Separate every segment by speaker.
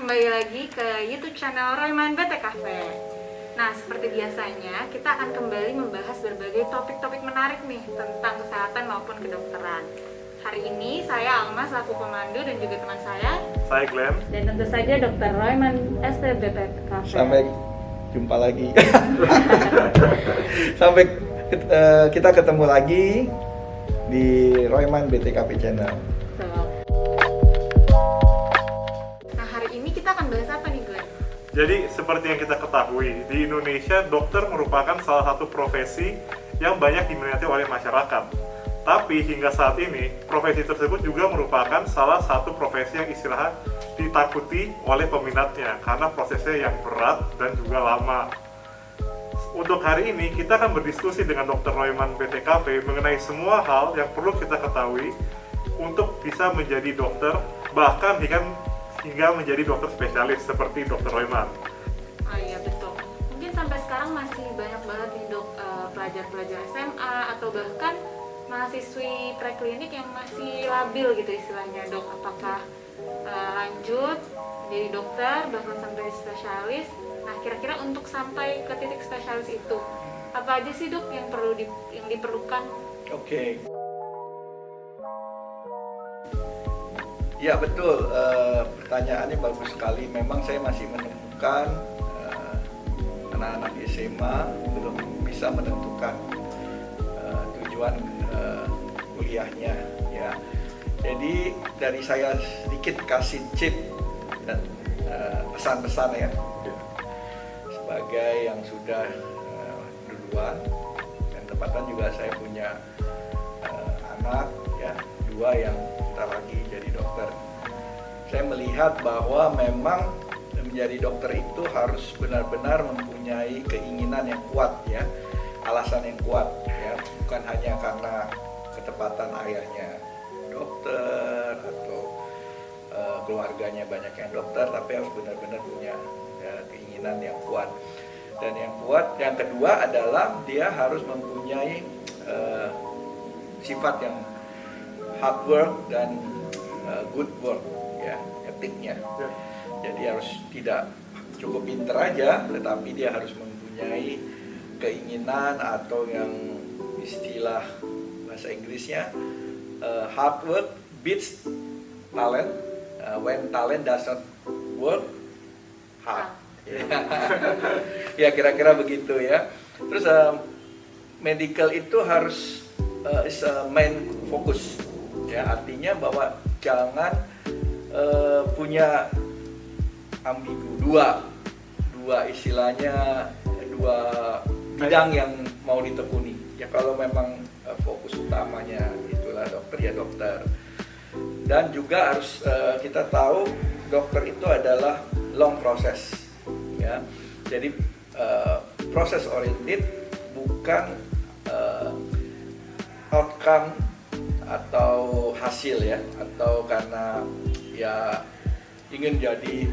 Speaker 1: kembali lagi ke YouTube channel Royman BT Cafe. Nah, seperti biasanya kita akan kembali membahas berbagai topik-topik menarik nih tentang kesehatan maupun kedokteran. Hari ini saya Alma selaku pemandu dan juga teman saya
Speaker 2: Glenn.
Speaker 1: dan tentu saja Dr. Royman SPBT Cafe.
Speaker 3: Sampai jumpa lagi. Sampai kita ketemu lagi di Royman BTKP Channel.
Speaker 1: Nah, hari ini kita akan bahas apa nih, Glenn?
Speaker 2: Jadi seperti yang kita ketahui, di Indonesia dokter merupakan salah satu profesi yang banyak diminati oleh masyarakat. Tapi hingga saat ini, profesi tersebut juga merupakan salah satu profesi yang istilahnya ditakuti oleh peminatnya karena prosesnya yang berat dan juga lama. Untuk hari ini, kita akan berdiskusi dengan Dr. Royman BTKP mengenai semua hal yang perlu kita ketahui untuk bisa menjadi dokter, bahkan hingga menjadi dokter spesialis seperti Dr. Royman.
Speaker 1: Oh iya, betul. Mungkin sampai sekarang masih banyak banget nih dok, pelajar-pelajar SMA atau bahkan mahasiswi preklinik yang masih labil gitu istilahnya, dok. Apakah lanjut jadi dokter bahkan sampai spesialis? Nah, kira-kira untuk sampai ke titik spesialis itu apa aja sih dok yang yang diperlukan?
Speaker 3: Oke. Ya betul, pertanyaannya bagus sekali. Memang saya masih menemukan anak-anak SMA belum bisa menentukan tujuan kuliahnya, ya. Jadi dari saya sedikit kasih tip dan pesan-pesan ya, sebagai yang sudah duluan, dan tepatan juga saya punya anak ya, 2 yang bentar lagi jadi dokter. Saya melihat bahwa memang menjadi dokter itu harus benar-benar mempunyai keinginan yang kuat ya, alasan yang kuat ya, bukan hanya karena ketepatan ayahnya dokter atau keluarganya banyak yang dokter, tapi harus benar-benar punya keinginan yang kuat. Dan yang kedua adalah dia harus mempunyai sifat yang hard work dan good work ya, etiknya. Jadi harus tidak cukup pinter aja, tetapi dia harus mempunyai keinginan atau yang istilah bahasa Inggrisnya hard work beats talent, when talent doesn't work hard. Ya kira-kira begitu ya. Terus medical itu harus is a main focus ya, artinya bahwa jangan punya ambigu, dua istilahnya, 2 bidang yang mau ditekuni ya. Kalau memang fokus utamanya itulah dokter ya dokter. Dan juga harus kita tahu dokter itu adalah long process ya. Jadi proses oriented, bukan outcome atau hasil ya, atau karena ya ingin jadi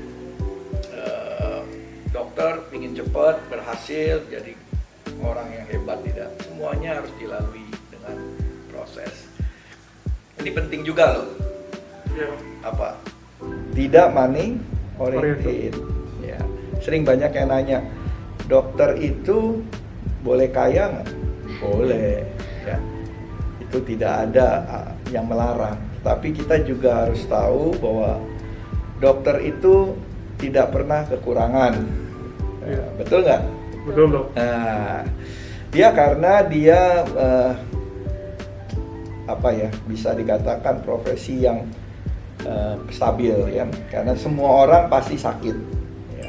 Speaker 3: dokter, ingin cepat berhasil jadi orang yang hebat, tidak. Semuanya harus dilalui dengan proses. Ini penting juga loh.
Speaker 2: Ya.
Speaker 3: Apa? Tidak money oriented. Ya. Sering banyak yang nanya, dokter itu boleh kaya nggak? Boleh. Ya. Itu tidak ada yang melarang. Tapi kita juga harus tahu bahwa dokter itu tidak pernah kekurangan.
Speaker 2: Ya.
Speaker 3: Betul nggak?
Speaker 2: Betul dok.
Speaker 3: Nah, karena dia bisa dikatakan profesi yang stabil ya, karena semua orang pasti sakit ya.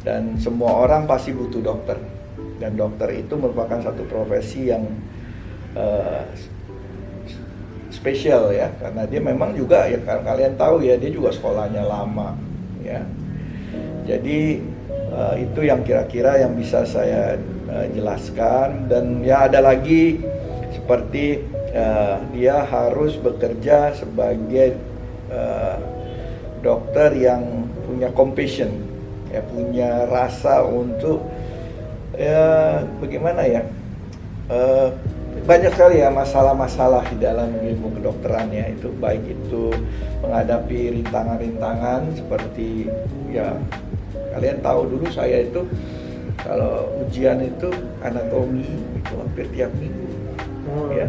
Speaker 3: Dan semua orang pasti butuh dokter, dan dokter itu merupakan satu profesi yang spesial ya, karena dia memang juga ya, kalian tahu ya, dia juga sekolahnya lama ya. Jadi itu yang kira-kira yang bisa saya jelaskan. Dan ya ada lagi seperti dia harus bekerja sebagai dokter yang punya compassion ya, punya rasa untuk ya bagaimana ya, banyak sekali ya masalah-masalah di dalam ilmu kedokteran ya, itu baik itu menghadapi rintangan-rintangan seperti ya kalian tahu dulu saya itu kalau ujian itu anatomi itu hampir tiap minggu ya.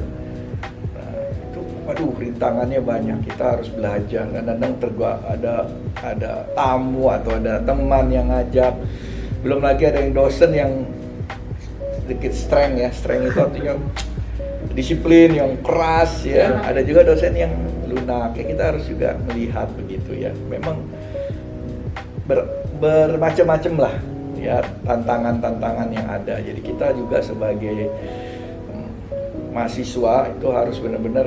Speaker 3: Nah, itu waduh rintangannya banyak, kita harus belajar, kadang-kadang ada tamu atau ada teman yang ngajak, belum lagi ada yang dosen yang sedikit strength ya, strength itu artinya disiplin yang keras ya, ada juga dosen yang lunak ya, kita harus juga melihat begitu ya, memang bermacam-macam lah ya tantangan-tantangan yang ada. Jadi kita juga sebagai mahasiswa itu harus benar-benar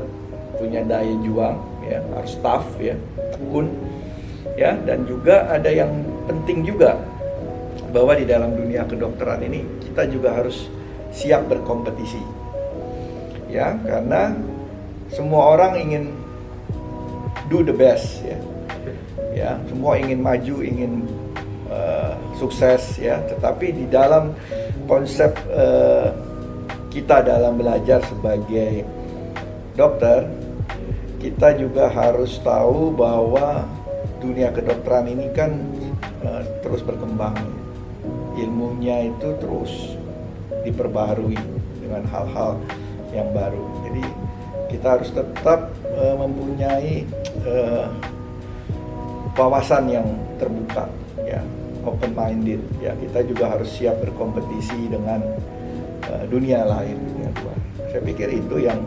Speaker 3: punya daya juang ya, harus tough ya, tekun ya, dan juga ada yang penting juga bahwa di dalam dunia kedokteran ini kita juga harus siap berkompetisi ya, karena semua orang ingin do the best ya, semua ingin maju, ingin sukses ya, tetapi di dalam konsep kita dalam belajar sebagai dokter, kita juga harus tahu bahwa dunia kedokteran ini kan terus berkembang, ilmunya itu terus diperbarui dengan hal-hal yang baru. Jadi kita harus tetap mempunyai wawasan yang terbuka ya, open minded ya. Kita juga harus siap berkompetisi dengan dunia lain, dunia luar. Saya pikir itu yang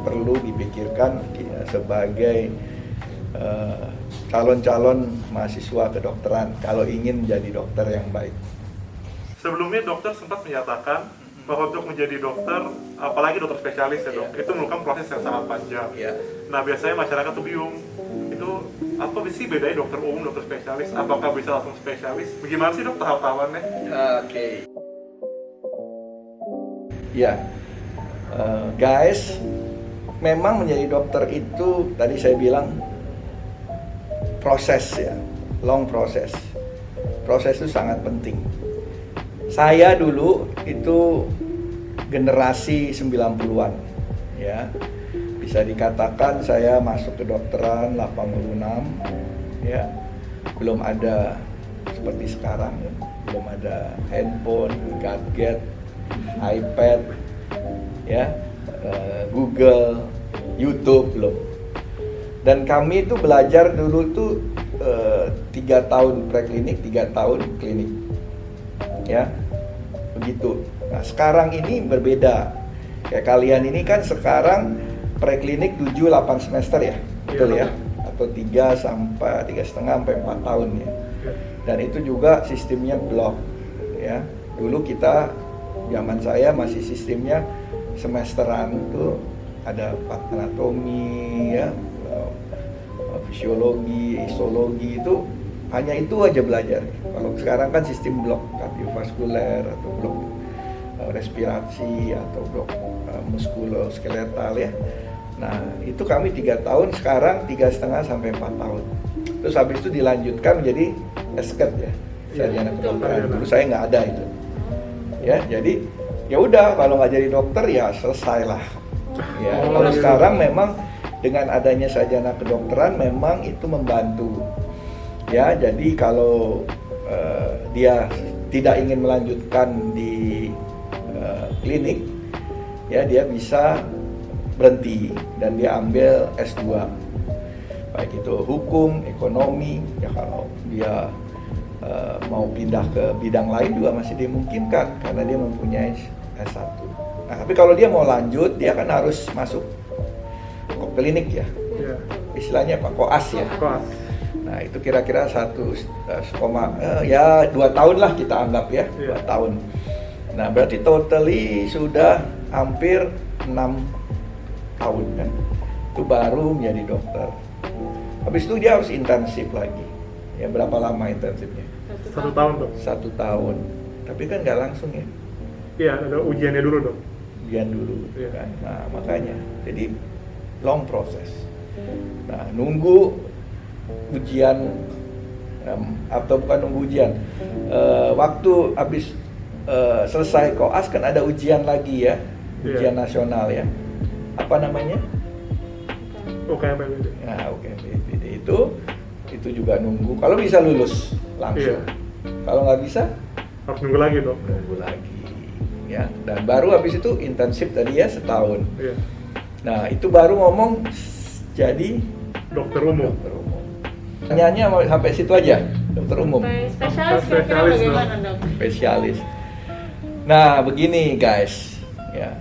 Speaker 3: perlu dipikirkan ya, sebagai calon-calon mahasiswa kedokteran kalau ingin menjadi dokter yang baik.
Speaker 2: Sebelumnya dokter sempat menyatakan bahwa untuk menjadi dokter, apalagi dokter spesialis ya dok, itu merupakan proses yang sangat panjang. Nah biasanya masyarakat tuh bingung, itu apa sih bedanya dokter umum, dokter spesialis? Apakah bisa langsung spesialis? Bagaimana sih dok tahap-tahapannya?
Speaker 3: Oke. Ya, guys, memang menjadi dokter itu tadi saya bilang proses ya, long proses. Proses itu sangat penting. Saya dulu itu generasi 90-an ya. Bisa dikatakan saya masuk kedokteran 86 ya. Belum ada seperti sekarang ya. Belum ada handphone, gadget, iPad ya, Google, YouTube belum. Dan kami itu belajar dulu itu 3 tahun preklinik, 3 tahun klinik ya, begitu. Nah sekarang ini berbeda, kayak kalian ini kan sekarang preklinik 7-8 semester ya, betul ya, atau 3 sampai 3,5 sampai 4 tahun ya. Dan itu juga sistemnya blok ya. Dulu kita, zaman saya masih sistemnya semesteran, itu ada anatomi ya, fisiologi, histologi, itu hanya itu aja belajar. Kalau sekarang kan sistem blok kardiovaskuler atau blok respirasi atau blok muskuloskeletal ya. Nah itu kami 3 tahun, sekarang 3,5 sampai 4 tahun. Terus habis itu dilanjutkan menjadi esket ya, sarjana kedokteran. Dulu saya nggak ada itu ya, jadi ya udah kalau nggak jadi dokter ya selesai lah ya. Kalau sekarang memang dengan adanya sarjana kedokteran memang itu membantu ya. Jadi kalau dia tidak ingin melanjutkan di klinik ya, dia bisa berhenti dan dia ambil S2, baik itu hukum, ekonomi ya. Kalau dia mau pindah ke bidang lain juga masih dimungkinkan karena dia mempunyai S1. Nah, tapi kalau dia mau lanjut, dia kan harus masuk klinik ya, istilahnya Pak Koas ya. Nah itu kira-kira 2 tahun lah kita anggap ya, 2 tahun. Nah berarti totally sudah hampir 6 tahun kan, itu baru menjadi dokter. Habis itu dia harus intensif lagi ya. Berapa lama intensifnya?
Speaker 2: 1 tahun dok.
Speaker 3: 1 tahun, tapi kan nggak langsung ya.
Speaker 2: Iya, ada ujiannya dulu dok.
Speaker 3: Ujian dulu kan. Nah makanya jadi long proses. Nah nunggu ujian atau bukan nunggu ujian, waktu habis selesai koas kan ada ujian lagi ya, ujian nasional ya. Apa namanya?
Speaker 2: UKMPBD.
Speaker 3: Nah, UKMPBD itu juga nunggu. Kalau bisa lulus langsung. Kalau nggak bisa,
Speaker 2: Harus nunggu lagi dok.
Speaker 3: nunggu lagi. Ya, dan baru habis itu intensif tadi ya setahun.
Speaker 2: Iya.
Speaker 3: Nah, itu baru ngomong jadi
Speaker 2: Dokter umum.
Speaker 3: dokter umum. Pertanyaannya mau sampai situ aja, dokter umum.
Speaker 1: Sampai spesialis kira-kira
Speaker 2: Spesialis,
Speaker 1: bagaimana dok?
Speaker 3: Spesialis. Nah, begini guys, ya.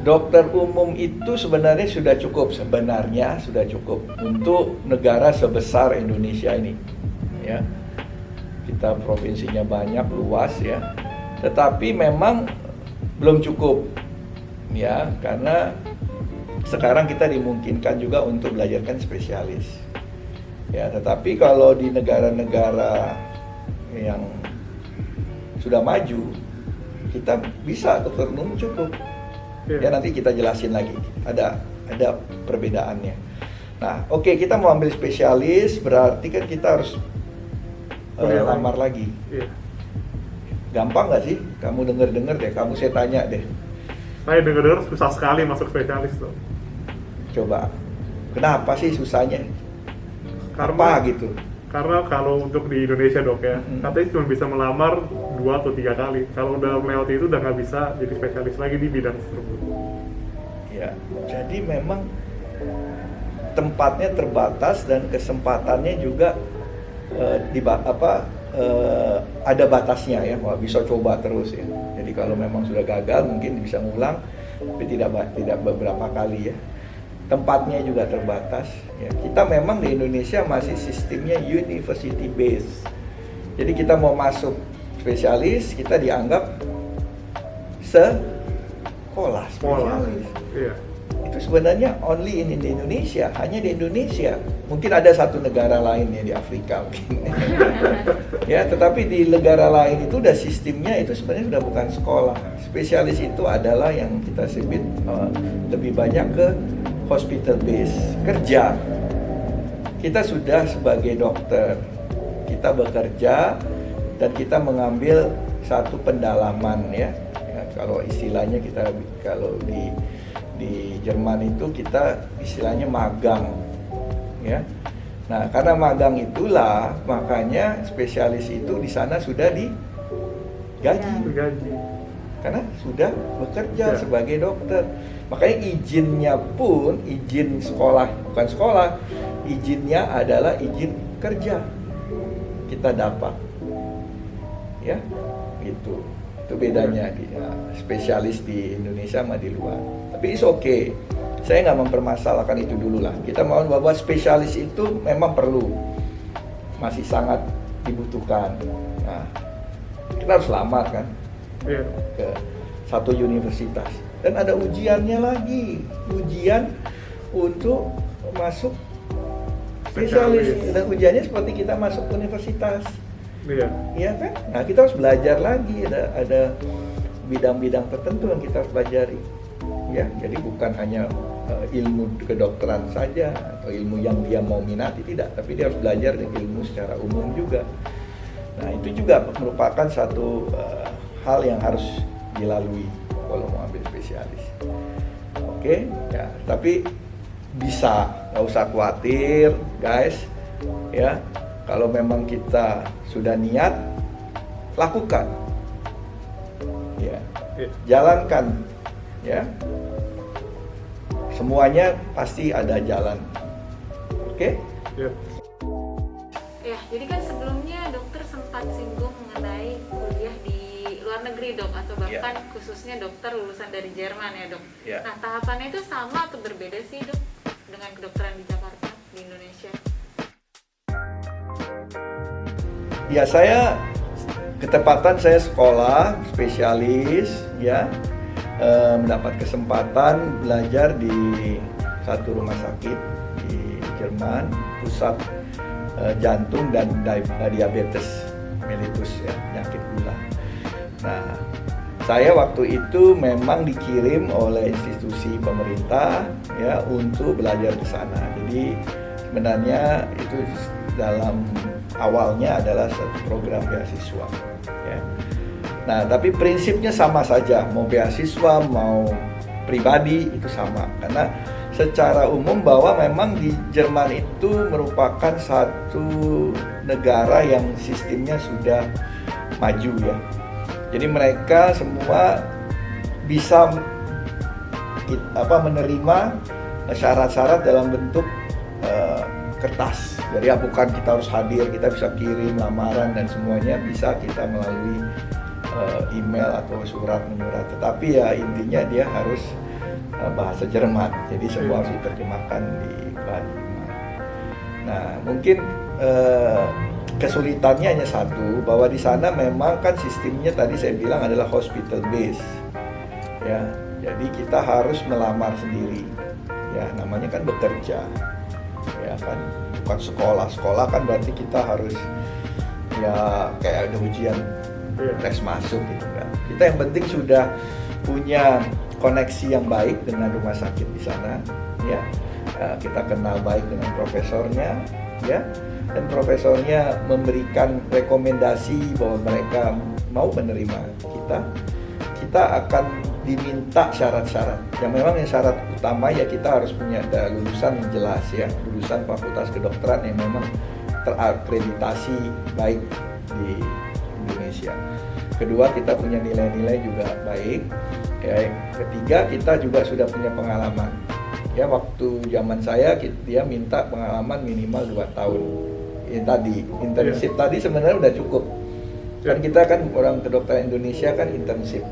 Speaker 3: Dokter umum itu sebenarnya sudah cukup untuk negara sebesar Indonesia ini. Ya. Kita provinsinya banyak, luas ya. Tetapi memang belum cukup. Ya, karena sekarang kita dimungkinkan juga untuk belajarkan spesialis. Ya, tetapi kalau di negara-negara yang sudah maju, kita bisa dokter umum cukup.
Speaker 2: Iya.
Speaker 3: Ya, nanti kita jelasin lagi. Ada perbedaannya. Nah, oke, kita mau ambil spesialis, berarti kan kita harus
Speaker 2: Kuliah
Speaker 3: lamar lagi.
Speaker 2: Iya.
Speaker 3: Gampang nggak sih? Kamu denger deh, saya tanya deh.
Speaker 2: Saya dengar susah sekali masuk spesialis dok.
Speaker 3: Coba, kenapa sih susahnya?
Speaker 2: Karena
Speaker 3: Apa gitu?
Speaker 2: Karena kalau untuk di Indonesia dok ya, katanya cuma bisa melamar 2 atau 3 kali. Kalau udah melewati itu udah nggak bisa jadi spesialis lagi di bidang tersebut.
Speaker 3: Ya, jadi memang tempatnya terbatas dan kesempatannya juga ada batasnya ya, nggak bisa coba terus ya. Jadi kalau memang sudah gagal mungkin bisa ngulang, tapi tidak beberapa kali ya. Tempatnya juga terbatas. Ya. Kita memang di Indonesia masih sistemnya university based. Jadi kita mau masuk spesialis, kita dianggap sekolah spesialis.
Speaker 2: Iya.
Speaker 3: Itu sebenarnya only in Indonesia, hanya di Indonesia. Mungkin ada satu negara lain ya di Afrika mungkin. Ya, tetapi di negara lain itu udah sistemnya itu sebenarnya sudah bukan sekolah. Spesialis itu adalah yang kita sebut lebih banyak ke hospital base, kerja. Kita sudah sebagai dokter, kita bekerja dan kita mengambil satu pendalaman ya. Ya, kalau istilahnya kalau di Jerman itu kita istilahnya magang ya. Nah, karena magang itulah makanya spesialis itu di sana sudah digaji.
Speaker 2: Gaji.
Speaker 3: Karena sudah bekerja
Speaker 2: Ya.
Speaker 3: sebagai dokter. Makanya izinnya pun izin sekolah, bukan sekolah. Izinnya adalah izin kerja. Kita dapat. Ya, gitu. Itu bedanya spesialis di Indonesia sama di luar. Tapi it's okay. Saya nggak mempermasalahkan itu dulu lah. Kita mau bahwa spesialis itu memang perlu, masih sangat dibutuhkan. Nah, kita harus lamar kan
Speaker 2: Iya.
Speaker 3: ke satu universitas. Dan ada ujiannya lagi, ujian untuk masuk spesialis. Dan ujiannya seperti kita masuk universitas.
Speaker 2: Iya.
Speaker 3: Iya kan? Nah, kita harus belajar lagi, ada bidang-bidang tertentu yang kita harus pelajari. Ya, jadi bukan hanya ilmu kedokteran saja atau ilmu yang dia mau minati, tidak, tapi dia harus belajar ilmu secara umum juga. Nah, itu juga merupakan satu hal yang harus dilalui kalau mau ambil spesialis. Oke, ya, tapi bisa, nggak usah khawatir, guys. Ya, kalau memang kita sudah niat, lakukan. Ya, jalankan. Ya, semuanya pasti ada jalan. Oke?
Speaker 2: Iya.
Speaker 1: Ya, jadi kan sebelumnya dokter sempat singgung mengenai kuliah di luar negeri dok, atau bahkan khususnya dokter lulusan dari Jerman ya dok.
Speaker 3: Ya.
Speaker 1: Nah, tahapannya itu sama atau berbeda sih dok dengan kedokteran di Jakarta, di Indonesia?
Speaker 3: Ya, ketepatan saya sekolah spesialis ya, mendapat kesempatan belajar di satu rumah sakit di Jerman, pusat jantung dan diabetes mellitus ya, penyakit gula. Nah, saya waktu itu memang dikirim oleh institusi pemerintah ya untuk belajar di sana. Jadi sebenarnya itu dalam awalnya adalah satu program beasiswa ya. Nah, tapi prinsipnya sama saja, mau beasiswa, mau pribadi itu sama. Karena secara umum bahwa memang di Jerman itu merupakan satu negara yang sistemnya sudah maju ya. Jadi mereka semua bisa menerima syarat-syarat dalam bentuk kertas. Jadi bukan kita harus hadir, kita bisa kirim lamaran dan semuanya bisa kita melalui email atau surat menyurat. Tetapi ya intinya dia harus bahasa Jerman. Jadi semua harus diterjemahkan di bahasa Jerman. Nah, mungkin kesulitannya hanya satu, bahwa di sana memang kan sistemnya tadi saya bilang adalah hospital base. Ya, jadi kita harus melamar sendiri. Ya, namanya kan bekerja. Ya kan, bukan sekolah. Sekolah kan berarti kita harus ya kayak ada ujian tes masuk gitu kan. Kita yang penting sudah punya koneksi yang baik dengan rumah sakit di sana, ya. Kita kenal baik dengan profesornya, ya. Dan profesornya memberikan rekomendasi bahwa mereka mau menerima kita. Kita akan diminta syarat-syarat. Yang memang yang syarat utama ya kita harus punya lulusan yang jelas ya, lulusan fakultas kedokteran yang memang terakreditasi baik di Indonesia. Kedua, kita punya nilai-nilai juga baik. Ya, ketiga, kita juga sudah punya pengalaman. Ya, waktu zaman saya dia minta pengalaman minimal 2 tahun. Ini tadi internship tadi sebenarnya udah cukup. Kan kita kan orang kedokteran Indonesia kan internship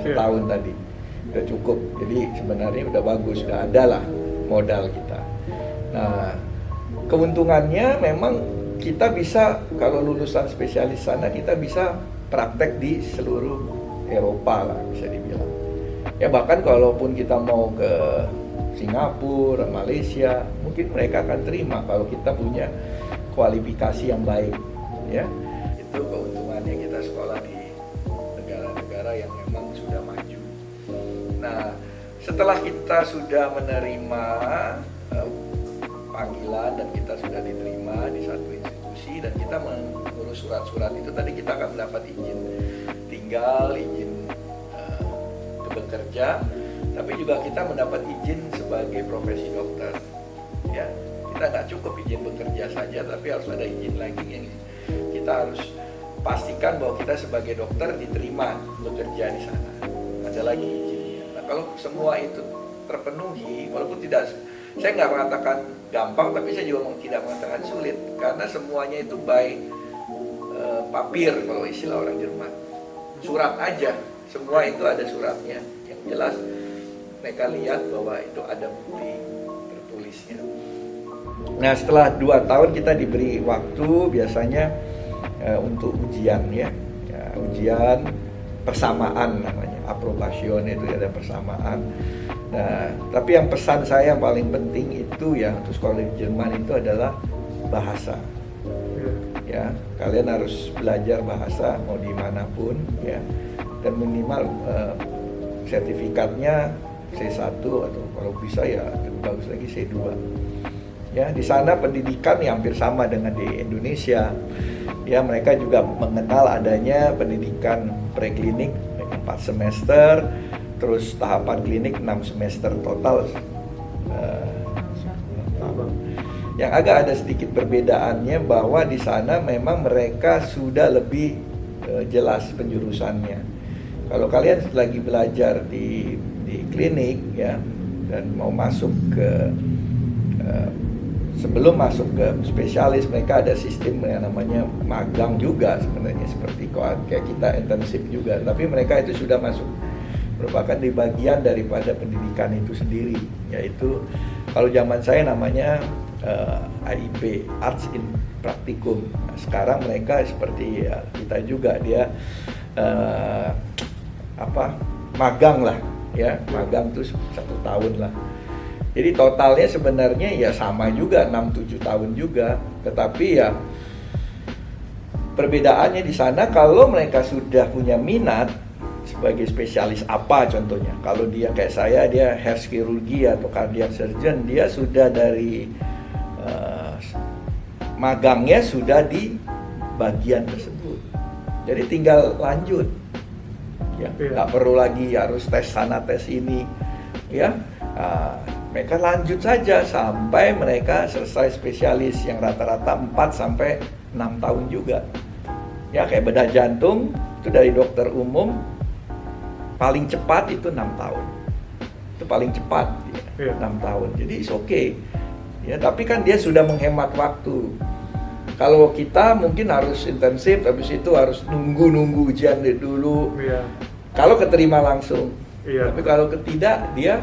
Speaker 3: setahun tadi udah cukup. Jadi sebenarnya udah bagus, udah ada lah modal kita. Nah, keuntungannya memang kita bisa kalau lulusan spesialis sana kita bisa praktek di seluruh Eropa lah bisa dibilang. Ya bahkan kalaupun kita mau ke Singapura, Malaysia, mungkin mereka akan terima kalau kita punya kualifikasi yang baik. Ya, itu keuntungannya kita sekolah di negara-negara yang memang sudah maju. Nah, setelah kita sudah menerima panggilan dan kita sudah diterima di satu institusi dan kita mengurus surat-surat itu, tadi kita akan mendapat izin tinggal, izin bekerja, tapi juga kita mendapat izin sebagai profesi dokter. Ya, kita nggak cukup izin bekerja saja, tapi harus ada izin lagi yang kita harus pastikan bahwa kita sebagai dokter diterima bekerja di sana. Ada lagi izinnya. Nah, kalau semua itu terpenuhi, walaupun tidak, saya nggak mengatakan gampang, tapi saya juga tidak mengatakan sulit, karena semuanya itu by papir kalau istilah orang Jerman. Surat aja, semua itu ada suratnya. Yang jelas mereka lihat bahwa itu ada bukti tertulisnya. Nah, setelah 2 tahun kita diberi waktu biasanya untuk ujian ya, ujian persamaan namanya, approbation itu ada persamaan. Nah, tapi yang pesan saya yang paling penting itu ya untuk sekolah di Jerman itu adalah bahasa. Ya, kalian harus belajar bahasa mau dimanapun ya, dan minimal sertifikatnya C1 atau kalau bisa ya lebih bagus lagi C2. Ya, di sana pendidikan ya hampir sama dengan di Indonesia. Ya, mereka juga mengenal adanya pendidikan preklinik 4 semester, terus tahapan klinik 6 semester total. Yang agak ada sedikit perbedaannya bahwa di sana memang mereka sudah lebih jelas penjurusannya. Kalau kalian lagi belajar di klinik ya dan mau masuk ke sebelum masuk ke spesialis, mereka ada sistem yang namanya magang juga sebenarnya, seperti kayak kita internship juga, tapi mereka itu sudah masuk merupakan di bagian daripada pendidikan itu sendiri, yaitu kalau zaman saya namanya AIP, Arts in Practicum. Nah, sekarang mereka seperti ya, kita juga dia magang lah ya, magang terus 1 tahun lah. Jadi totalnya sebenarnya ya sama juga 6-7 tahun juga, tetapi ya perbedaannya di sana kalau mereka sudah punya minat sebagai spesialis apa contohnya. Kalau dia kayak saya, dia heart chirurgy atau cardiac surgeon, dia sudah dari magangnya sudah di bagian tersebut. Jadi tinggal lanjut ya.
Speaker 2: Iya.
Speaker 3: Nggak perlu lagi harus tes sana tes ini, ya. Mereka lanjut saja sampai mereka selesai spesialis yang rata-rata 4 sampai 6 tahun juga. Ya, kayak bedah jantung itu dari dokter umum paling cepat itu 6 tahun. Itu paling cepat ya,
Speaker 2: Iya.
Speaker 3: 6 tahun. Jadi it's okay. Ya, tapi kan dia sudah menghemat waktu. Kalau kita mungkin harus intensif, habis itu harus nunggu ujian dulu.
Speaker 2: Iya.
Speaker 3: Kalau keterima langsung.
Speaker 2: Iya.
Speaker 3: Tapi kalau ketidak dia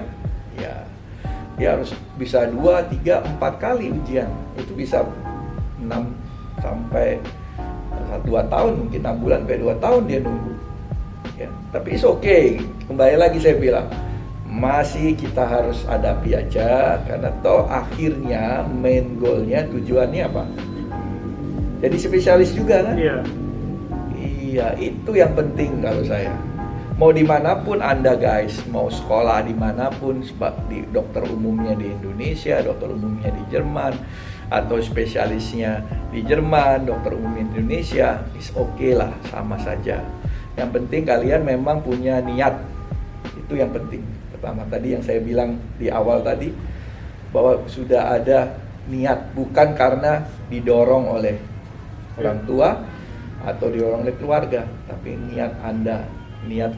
Speaker 3: harus bisa 2, 3, 4 kali ujian. Itu bisa 6 sampai 2 tahun, mungkin 6 bulan sampai 2 tahun dia nunggu. Ya, tapi it's okay. Kembali lagi saya bilang, masih kita harus hadapi aja, karena toh akhirnya main goalnya, tujuannya apa? Jadi spesialis juga kan?
Speaker 2: Iya.
Speaker 3: Iya, itu yang penting kalau saya. Mau dimanapun Anda guys, mau sekolah dimanapun, di dokter umumnya di Indonesia, dokter umumnya di Jerman, atau spesialisnya di Jerman, dokter umum Indonesia, is okay lah, sama saja. Yang penting kalian memang punya niat, itu yang penting. Pertama tadi yang saya bilang di awal tadi, bahwa sudah ada niat, bukan karena didorong oleh orang tua atau didorong oleh keluarga, tapi niat Anda, niat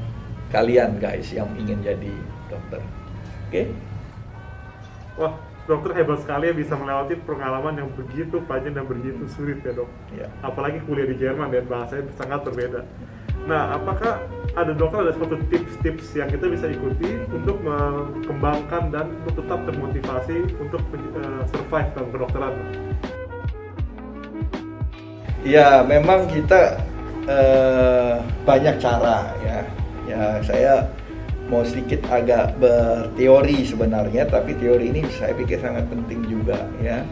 Speaker 3: kalian guys yang ingin jadi dokter. Oke?
Speaker 2: Wah, dokter hebat sekali ya bisa melewati pengalaman yang begitu panjang dan begitu sulit ya dok.
Speaker 3: Ya.
Speaker 2: Apalagi kuliah di Jerman dan bahasanya sangat berbeda. Nah, apakah ada dokter ada suatu tips-tips yang kita bisa ikuti untuk mengembangkan dan untuk tetap termotivasi untuk survive dalam kedokteran?
Speaker 3: Ya, memang kita banyak cara ya. Ya, saya mau sedikit agak berteori sebenarnya, tapi teori ini saya pikir sangat penting juga ya.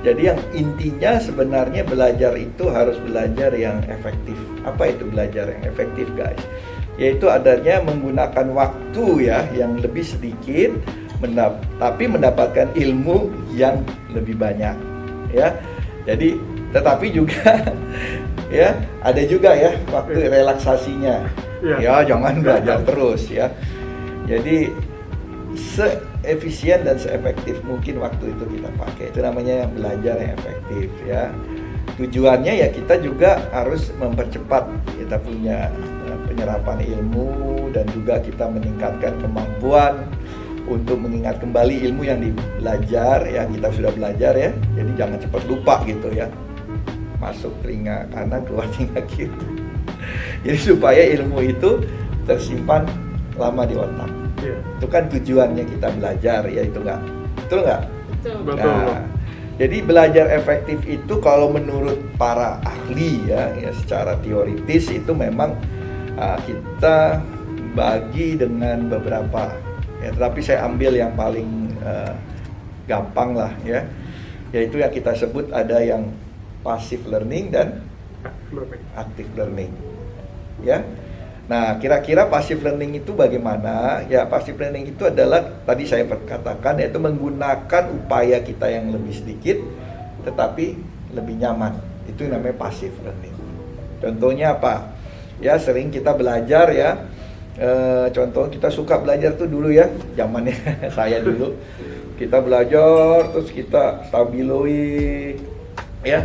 Speaker 3: Jadi yang intinya sebenarnya belajar itu harus belajar yang efektif. Apa itu belajar yang efektif guys? Yaitu adanya menggunakan waktu ya yang lebih sedikit, tapi mendapatkan ilmu yang lebih banyak ya. Jadi tetapi juga ya ada juga ya waktu relaksasinya. Ya jangan belajar terus ya. Jadi seefisien dan seefektif mungkin waktu itu kita pakai. Itu namanya belajar yang efektif ya. Tujuannya ya kita juga harus mempercepat kita punya penyerapan ilmu, dan juga kita meningkatkan kemampuan untuk mengingat kembali ilmu yang dibelajar ya, kita sudah belajar ya. Jadi jangan cepat lupa gitu ya. Masuk telinga kanan, keluar telinga kiri. Jadi supaya ilmu itu tersimpan lama di otak.
Speaker 2: Iya.
Speaker 3: Itu kan tujuannya kita belajar ya, itu enggak? Betul enggak?
Speaker 2: Betul.
Speaker 3: Nah, jadi belajar efektif itu kalau menurut para ahli ya secara teoritis itu memang kita bagi dengan beberapa ya, tapi saya ambil yang paling gampang lah ya, yaitu yang kita sebut ada yang passive learning dan active learning ya. Nah, kira-kira passive learning itu bagaimana? Ya, passive learning itu adalah tadi saya katakan, yaitu menggunakan upaya kita yang lebih sedikit tetapi lebih nyaman. Itu namanya passive learning. Contohnya apa? Ya, sering kita belajar ya. Contoh kita suka belajar tuh dulu ya, zamannya saya dulu. Kita belajar terus kita stabiloi ya.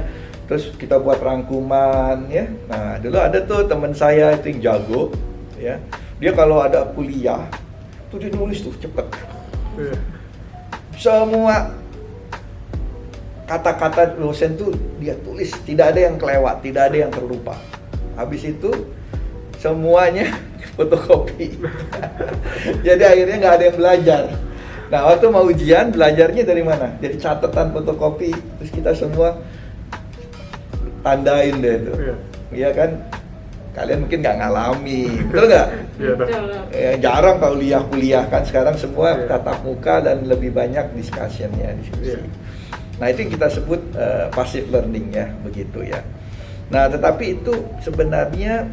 Speaker 3: Terus kita buat rangkuman ya. Nah, dulu ada tuh teman saya itu yang jago ya. Dia kalau ada kuliah tuh dia nulis tuh cepet. Semua kata-kata dosen tuh dia tulis, tidak ada yang kelewat, tidak ada yang terlupa. Habis itu semuanya fotokopi. Jadi akhirnya nggak ada yang belajar. Nah, waktu mau ujian belajarnya dari mana? Jadi catatan fotokopi, terus kita semua tandain deh itu, iya kan? Kalian mungkin nggak ngalami, betul nggak?
Speaker 2: Iya.
Speaker 3: Jarang kalau kuliah kan sekarang semua tatap muka dan lebih banyak discussionnya, diskusi. Nah itu yang kita sebut passive learning ya, begitu ya. Nah tetapi itu sebenarnya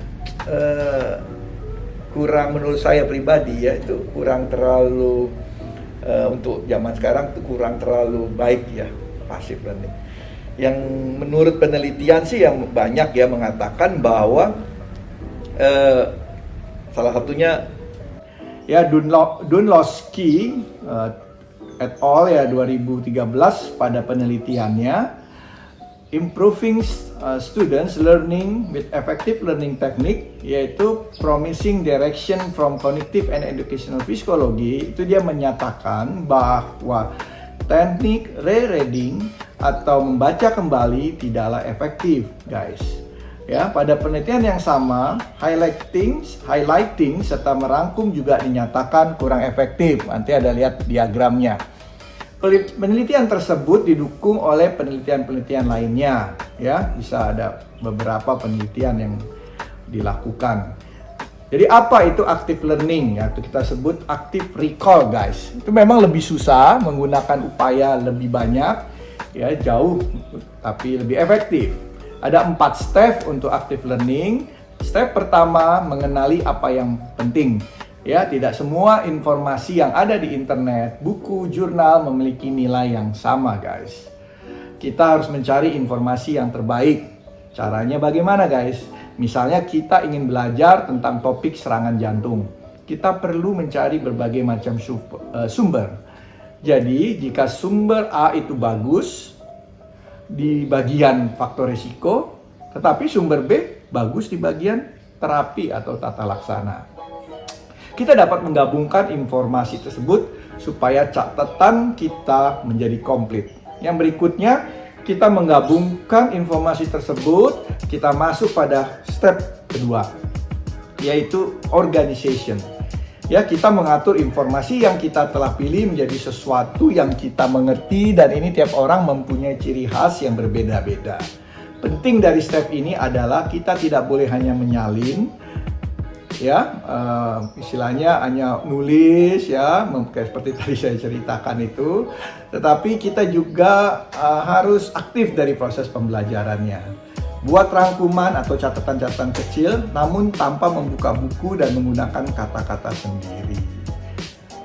Speaker 3: kurang, menurut saya pribadi ya, itu kurang terlalu untuk zaman sekarang itu kurang terlalu baik ya passive learning. Yang menurut penelitian sih yang banyak ya mengatakan bahwa Salah satunya ya Dunlowski et al. Ya 2013 pada penelitiannya Improving Students Learning with Effective Learning Technique, yaitu Promising Direction from Cognitive and Educational Psychology, itu dia menyatakan bahwa teknik rereading atau membaca kembali tidaklah efektif, guys. Ya, pada penelitian yang sama, highlighting serta merangkum juga dinyatakan kurang efektif. Nanti ada lihat diagramnya. Penelitian tersebut didukung oleh penelitian-penelitian lainnya, ya, bisa ada beberapa penelitian yang dilakukan. Jadi apa itu active learning? Ya, itu kita sebut active recall, guys. Itu memang lebih susah, menggunakan upaya lebih banyak, ya, jauh tapi lebih efektif. Ada 4 step untuk active learning. Step pertama, mengenali apa yang penting. Ya, tidak semua informasi yang ada di internet, buku, jurnal memiliki nilai yang sama, guys. Kita harus mencari informasi yang terbaik. Caranya bagaimana, guys? Misalnya kita ingin belajar tentang topik serangan jantung. Kita perlu mencari berbagai macam sumber. Jadi, jika sumber A itu bagus di bagian faktor risiko, tetapi sumber B bagus di bagian terapi atau tata laksana. Kita dapat menggabungkan informasi tersebut supaya catatan kita menjadi komplit. Yang berikutnya, kita menggabungkan informasi tersebut, kita masuk pada step kedua, yaitu organization. Ya, kita mengatur informasi yang kita telah pilih menjadi sesuatu yang kita mengerti, dan ini tiap orang mempunyai ciri khas yang berbeda-beda. Penting dari step ini adalah kita tidak boleh hanya menyalin, ya, istilahnya hanya nulis, ya, seperti tadi saya ceritakan itu, tetapi kita juga harus aktif dari proses pembelajarannya. Buat rangkuman atau catatan-catatan kecil, namun tanpa membuka buku dan menggunakan kata-kata sendiri.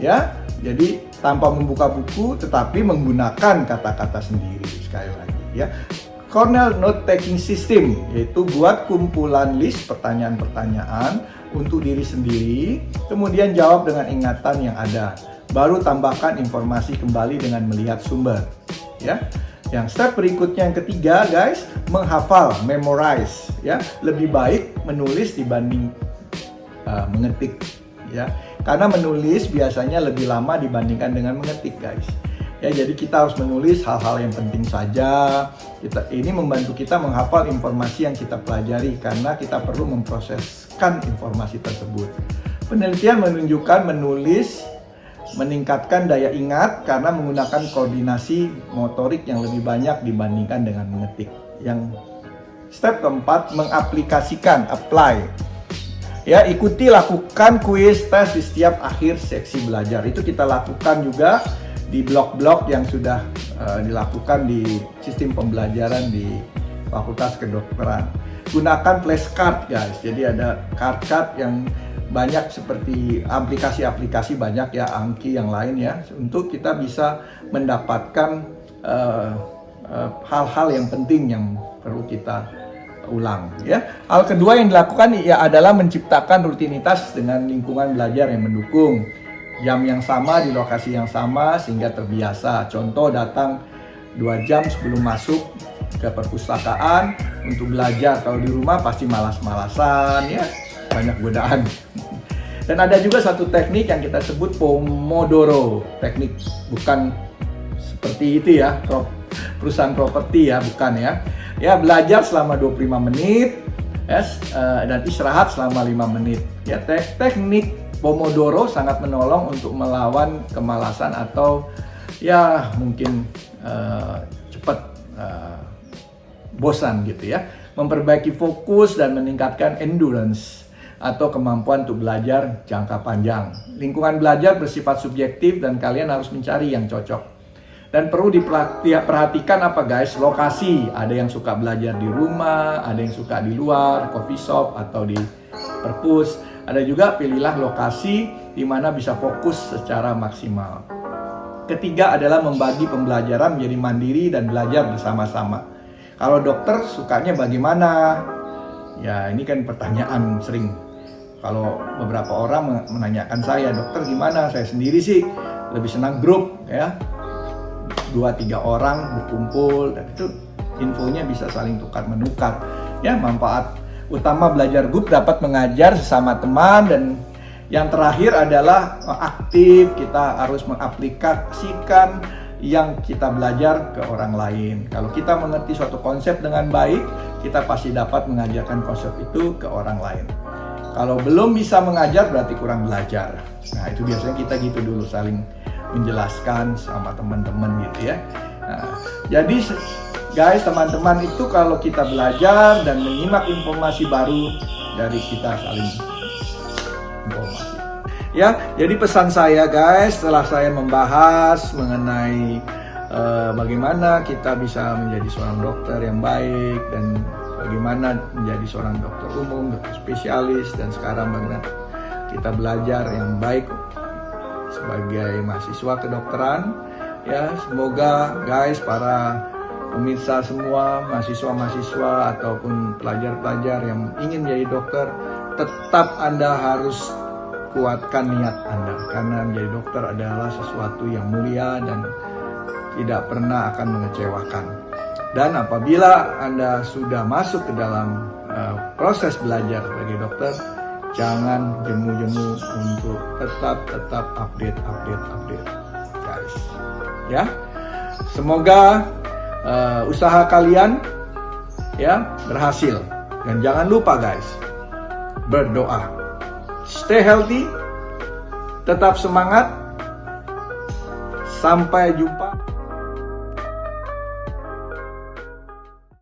Speaker 3: Ya, jadi tanpa membuka buku, tetapi menggunakan kata-kata sendiri. Sekali lagi, ya. Cornell Note Taking System, yaitu buat kumpulan list pertanyaan-pertanyaan untuk diri sendiri, kemudian jawab dengan ingatan yang ada. Baru tambahkan informasi kembali dengan melihat sumber. Ya. Yang step berikutnya yang ketiga, guys, menghafal, memorize. Ya, lebih baik menulis dibanding mengetik. Ya, karena menulis biasanya lebih lama dibandingkan dengan mengetik, guys. Ya, jadi kita harus menulis hal-hal yang penting saja. Ini membantu kita menghafal informasi yang kita pelajari karena kita perlu memproseskan informasi tersebut. Penelitian menunjukkan menulis meningkatkan daya ingat karena menggunakan koordinasi motorik yang lebih banyak dibandingkan dengan mengetik. Yang step keempat, mengaplikasikan, apply. Ya, ikuti lakukan kuis tes di setiap akhir seksi belajar. Itu kita lakukan juga di blok-blok yang sudah dilakukan di sistem pembelajaran di Fakultas Kedokteran. Gunakan flashcard, guys. Jadi ada card-card yang banyak seperti aplikasi-aplikasi banyak, ya, Anki yang lain, ya, untuk kita bisa mendapatkan hal-hal yang penting yang perlu kita ulang, ya. Hal kedua yang dilakukan ya adalah menciptakan rutinitas dengan lingkungan belajar yang mendukung. Jam yang sama di lokasi yang sama sehingga terbiasa. Contoh, datang 2 jam sebelum masuk ke perpustakaan untuk belajar. Kalau di rumah pasti malas-malasan, ya, banyak godaan. Dan ada juga satu teknik yang kita sebut Pomodoro teknik, bukan seperti itu, ya, perusahaan properti, ya, bukan, ya. Ya, belajar selama 25 menit, dan istirahat selama 5 menit. Ya, teknik Pomodoro sangat menolong untuk melawan kemalasan atau, ya, mungkin cepat bosan gitu, ya. Memperbaiki fokus dan meningkatkan endurance atau kemampuan untuk belajar jangka panjang. Lingkungan belajar bersifat subjektif dan kalian harus mencari yang cocok. Dan perlu diperhatikan apa, guys, lokasi. Ada yang suka belajar di rumah, ada yang suka di luar, coffee shop atau di perpus. Ada juga pilihlah lokasi di mana bisa fokus secara maksimal. Ketiga adalah membagi pembelajaran menjadi mandiri dan belajar bersama-sama. Kalau dokter sukanya bagaimana? Ya, ini kan pertanyaan sering. Kalau beberapa orang menanyakan saya, dokter gimana? Saya sendiri sih lebih senang grup ya, 2-3 orang berkumpul dan itu infonya bisa saling tukar menukar ya. Manfaat utama belajar grup dapat mengajar sesama teman, dan yang terakhir adalah aktif, kita harus mengaplikasikan yang kita belajar ke orang lain. Kalau kita mengerti suatu konsep dengan baik, kita pasti dapat mengajarkan konsep itu ke orang lain. Kalau belum bisa mengajar berarti kurang belajar. Nah itu biasanya kita gitu dulu, saling menjelaskan sama teman-teman gitu ya. Nah, jadi guys, teman-teman itu kalau kita belajar dan menyimak informasi baru dari kita saling informasi. Ya, jadi pesan saya guys, setelah saya membahas mengenai bagaimana kita bisa menjadi seorang dokter yang baik dan bagaimana menjadi seorang dokter umum, dokter spesialis, dan sekarang bagaimana kita belajar yang baik sebagai mahasiswa kedokteran. Ya, semoga guys, para pemirsa semua, mahasiswa-mahasiswa ataupun pelajar-pelajar yang ingin menjadi dokter, tetap Anda harus kuatkan niat Anda, karena menjadi dokter adalah sesuatu yang mulia dan tidak pernah akan mengecewakan. Dan apabila Anda sudah masuk ke dalam proses belajar sebagai dokter, jangan jemu-jemu untuk tetap update guys. Ya, semoga usaha kalian ya berhasil, dan jangan lupa guys, berdoa. Stay healthy, tetap semangat. Sampai jumpa.